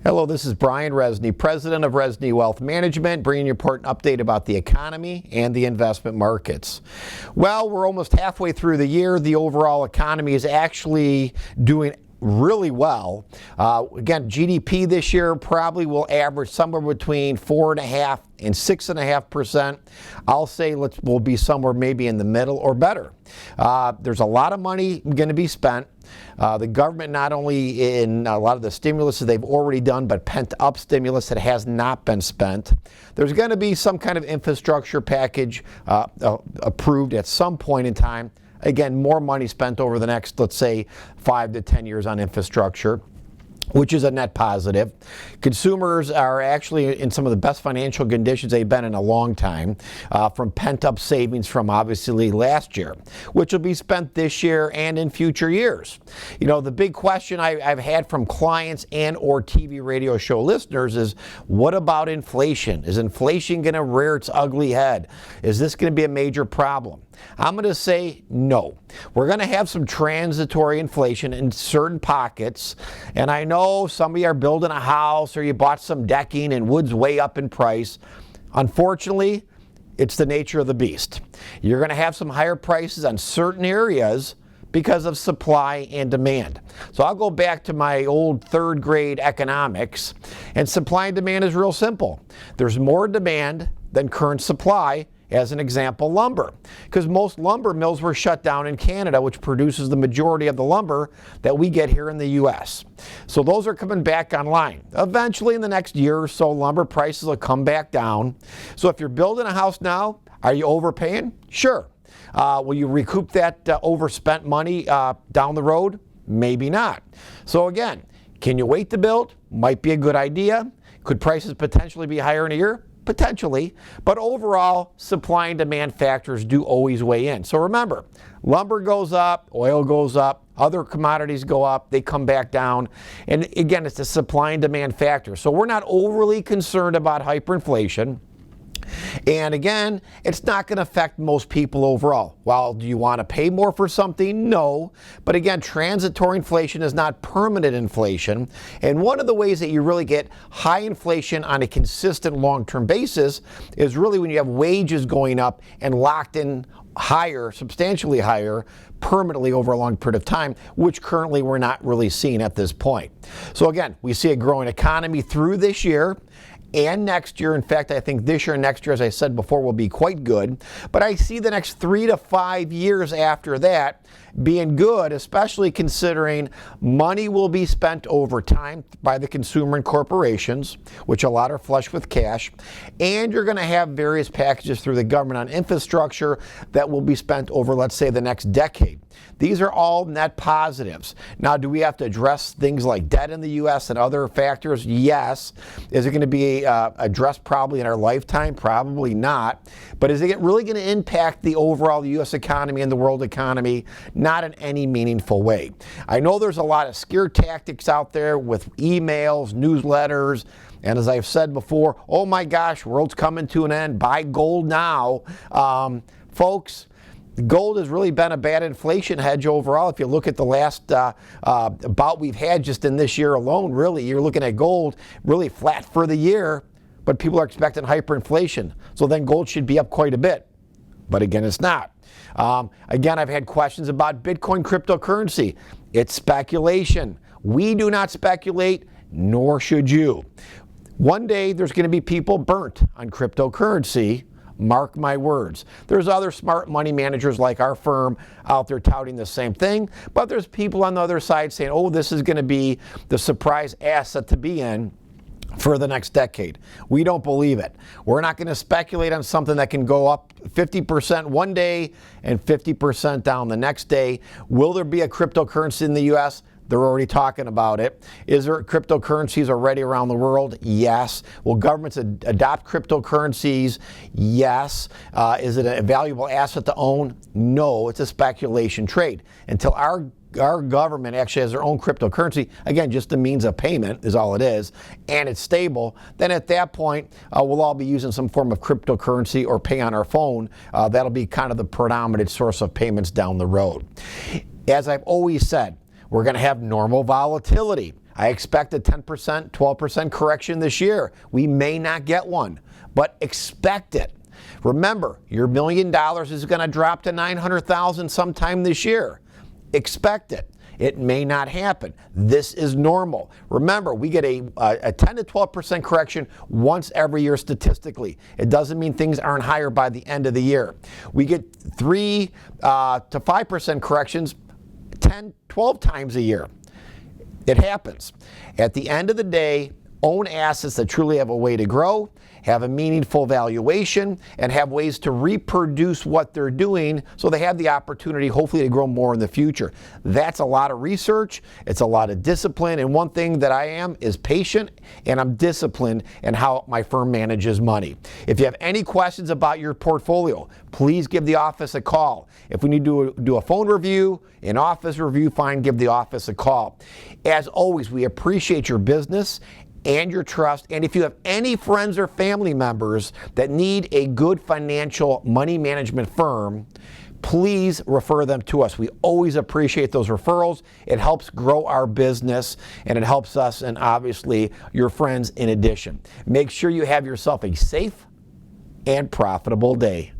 Hello, this is Brian Resney, President of Resney Wealth Management, bringing you an important update about the economy and the investment markets. Well, we're almost halfway through the year. The overall economy is actually doing really well. Again, GDP this year probably will average somewhere between 4.5% and 6.5%. I'll say we'll be somewhere maybe in the middle or better. There's a lot of money going to be spent. The government, not only in a lot of the stimulus that they've already done, but pent-up stimulus that has not been spent. There's going to be some kind of infrastructure package approved at some point in time. Again, more money spent over the next, let's say, 5 to 10 years on infrastructure, which is a net positive. Consumers are actually in some of the best financial conditions they've been in a long time, from pent-up savings from obviously last year, which will be spent this year and in future years. You know, the big question I've had from clients and or TV radio show listeners is, what about inflation? Is inflation going to rear its ugly head? Is this going to be a major problem? I'm going to say no. We're going to have some transitory inflation in certain pockets, and I know some of you are building a house or you bought some decking and wood's way up in price. Unfortunately, it's the nature of the beast. You're going to have some higher prices on certain areas because of supply and demand. So I'll go back to my old third grade economics, and supply and demand is real simple. There's more demand than current supply. As an example, lumber, because most lumber mills were shut down in Canada, which produces the majority of the lumber that we get here in the U.S. So those are coming back online. Eventually, in the next year or so, lumber prices will come back down. So if you're building a house now, are you overpaying? Sure. Will you recoup that overspent money down the road? Maybe not. So again, can you wait to build? Might be a good idea. Could prices potentially be higher in a year? Potentially, but overall, supply and demand factors do always weigh in. So remember, lumber goes up, oil goes up, other commodities go up, they come back down. And again, it's a supply and demand factor. So we're not overly concerned about hyperinflation. And again, it's not going to affect most people overall. Well, do you want to pay more for something? No. But again, transitory inflation is not permanent inflation. And one of the ways that you really get high inflation on a consistent long-term basis is really when you have wages going up and locked in higher, substantially higher, permanently over a long period of time, which currently we're not really seeing at this point. So again, we see a growing economy through this year and next year. In fact, I think this year and next year, as I said before, will be quite good. But I see the next 3 to 5 years after that being good, especially considering money will be spent over time by the consumer and corporations, which a lot are flush with cash. And you're going to have various packages through the government on infrastructure that will be spent over, let's say, the next decade. These are all net positives. Now, do we have to address things like debt in the U.S. and other factors? Yes. Is it going to be addressed probably in our lifetime? Probably not. But is it really going to impact the overall U.S. economy and the world economy? Not in any meaningful way. I know there's a lot of scare tactics out there with emails, newsletters, and as I've said before, oh my gosh, world's coming to an end, buy gold now. Folks, gold has really been a bad inflation hedge overall. If you look at the last bout we've had just in this year alone, really, you're looking at gold really flat for the year, but people are expecting hyperinflation. So then gold should be up quite a bit. But again, it's not. Again, I've had questions about Bitcoin cryptocurrency. It's speculation. We do not speculate, nor should you. One day, there's going to be people burnt on cryptocurrency. Mark my words. There's other smart money managers like our firm out there touting the same thing, but there's people on the other side saying, oh, this is going to be the surprise asset to be in for the next decade. We don't believe it. We're not going to speculate on something that can go up 50% one day and 50% down the next day. Will there be a cryptocurrency in the U.S.? They're already talking about it. Is there cryptocurrencies already around the world? Yes. Will governments adopt cryptocurrencies? Yes. Is it a valuable asset to own? No. It's a speculation trade. Until our government actually has their own cryptocurrency, again, just a means of payment is all it is, and it's stable, then at that point, we'll all be using some form of cryptocurrency or pay on our phone. That'll be kind of the predominant source of payments down the road. As I've always said, we're going to have normal volatility. I expect a 10%, 12% correction this year. We may not get one, but expect it. Remember, your $1 million is going to drop to $900,000 sometime this year. Expect it. It may not happen. This is normal. Remember, we get a 10 to 12% correction once every year statistically. It doesn't mean things aren't higher by the end of the year. We get 3 to 5% corrections 10, 12 times a year. It happens. At the end of the day, own assets that truly have a way to grow, have a meaningful valuation, and have ways to reproduce what they're doing so they have the opportunity, hopefully, to grow more in the future. That's a lot of research. It's a lot of discipline. And one thing that I am is patient, and I'm disciplined in how my firm manages money. If you have any questions about your portfolio, please give the office a call. If we need to do a phone review, an office review, fine, give the office a call. As always, we appreciate your business and your trust. And if you have any friends or family members that need a good financial money management firm, please refer them to us. We always appreciate those referrals. It helps grow our business, and it helps us and obviously your friends in addition. Make sure you have yourself a safe and profitable day.